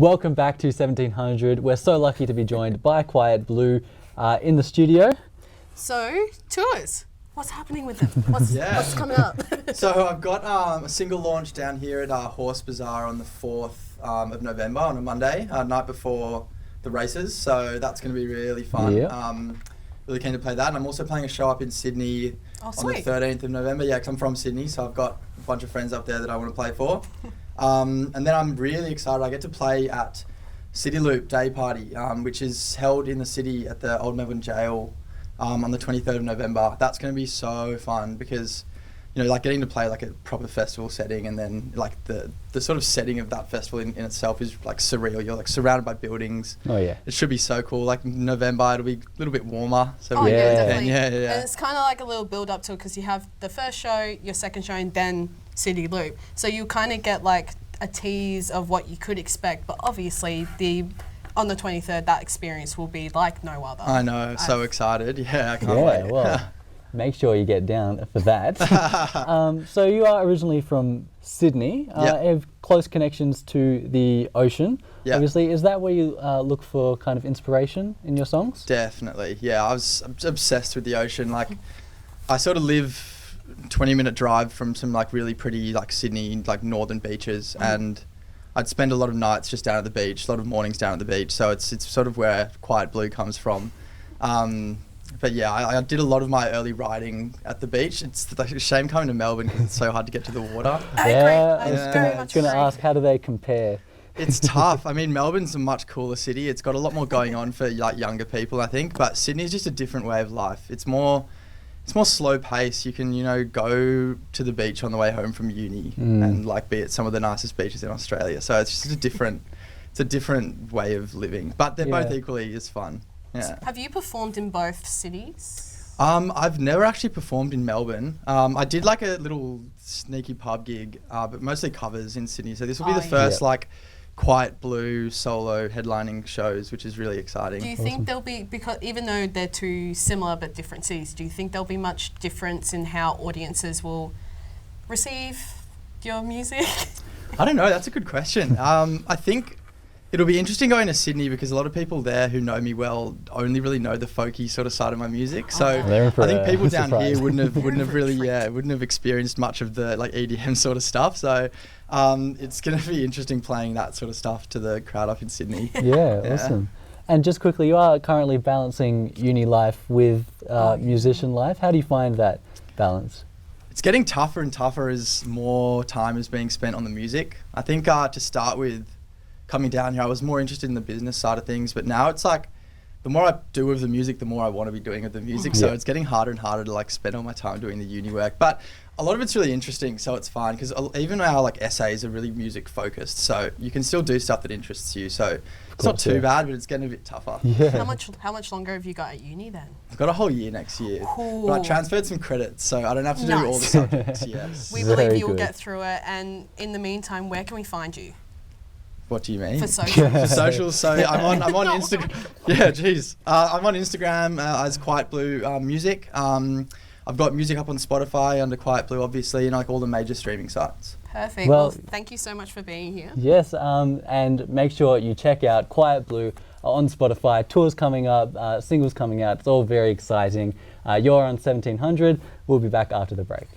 Welcome back to 1700. We're so lucky to be joined by Quiet Blue in the studio. So, tours. What's happening with them? What's coming up? So I've got a single launch down here at Horse Bazaar on the 4th of November on a Monday, night before the races. So that's going to be really fun. Yep. Really keen to play that. And I'm also playing a show up in Sydney on the 13th of November. Yeah, because I'm from Sydney, so I've got a bunch of friends up there that I want to play for. And then I'm really excited. I get to play at City Loop Day Party, which is held in the city at the Old Melbourne Jail on the 23rd of November. That's going to be so fun because, you know, like getting to play like a proper festival setting, and then like the sort of setting of that festival in itself is like surreal. You're like surrounded by buildings. Oh yeah. It should be so cool. Like November, it'll be a little bit warmer. So yeah, definitely. Yeah. And it's kind of like a little build up to it because you have the first show, your second show, and then City Loop. So you kind of get like a tease of what you could expect, but obviously on the 23rd, that experience will be like no other. I know, so excited. Yeah, I can't wait. Well, make sure you get down for that. So you are originally from Sydney. Have close connections to the ocean. Yep. Obviously, is that where you look for kind of inspiration in your songs? Definitely, yeah. I was obsessed with the ocean. Like, I sort of live 20-minute drive from some like really pretty like Sydney like northern beaches, and I'd spend a lot of nights just down at the beach, a lot of mornings down at the beach. So it's sort of where Quiet Blue comes from. But yeah, I did a lot of my early writing at the beach. It's like a shame coming to Melbourne because it's so hard to get to the water. I was going to ask, how do they compare? It's tough. I mean, Melbourne's a much cooler city. It's got a lot more going on for like younger people, I think. But Sydney's just a different way of life. It's more slow pace. You can, you know, go to the beach on the way home from uni and like be at some of the nicest beaches in Australia. So it's just a different way of living. But they're both equally as fun. Yeah. Have you performed in both cities? I've never actually performed in Melbourne. I did like a little sneaky pub gig, but mostly covers in Sydney. So this will be the first like Quiet Blue solo headlining shows, which is really exciting. Do you think there'll be, because even though they're two similar but different cities, do you think there'll be much difference in how audiences will receive your music? I don't know. That's a good question. I think it'll be interesting going to Sydney because a lot of people there who know me well only really know the folky sort of side of my music. So I think people down here wouldn't have experienced much of the like EDM sort of stuff. So it's going to be interesting playing that sort of stuff to the crowd up in Sydney. Yeah, awesome. And just quickly, you are currently balancing uni life with musician life. How do you find that balance? It's getting tougher and tougher as more time is being spent on the music. I think to start with, coming down here, I was more interested in the business side of things, but now it's like the more I do with the music, the more I want to be doing with the music. So it's getting harder and harder to like spend all my time doing the uni work. But a lot of it's really interesting, so it's fine because even our like essays are really music focused. So you can still do stuff that interests you. So it's not too bad, but it's getting a bit tougher. Yeah. How much longer have you got at uni then? I've got a whole year next year. Cool. But I transferred some credits, so I don't have to do all the subjects. Yes. We believe you will get through it. And in the meantime, where can we find you? What do you mean? For socials. For socials, so I'm on Instagram. Yeah, geez. I'm on Instagram as Quiet Blue Music. I've got music up on Spotify under Quiet Blue, obviously, and like all the major streaming sites. Perfect. Well, thank you so much for being here. Yes, and make sure you check out Quiet Blue on Spotify. Tours coming up, singles coming out. It's all very exciting. You're on 1700. We'll be back after the break.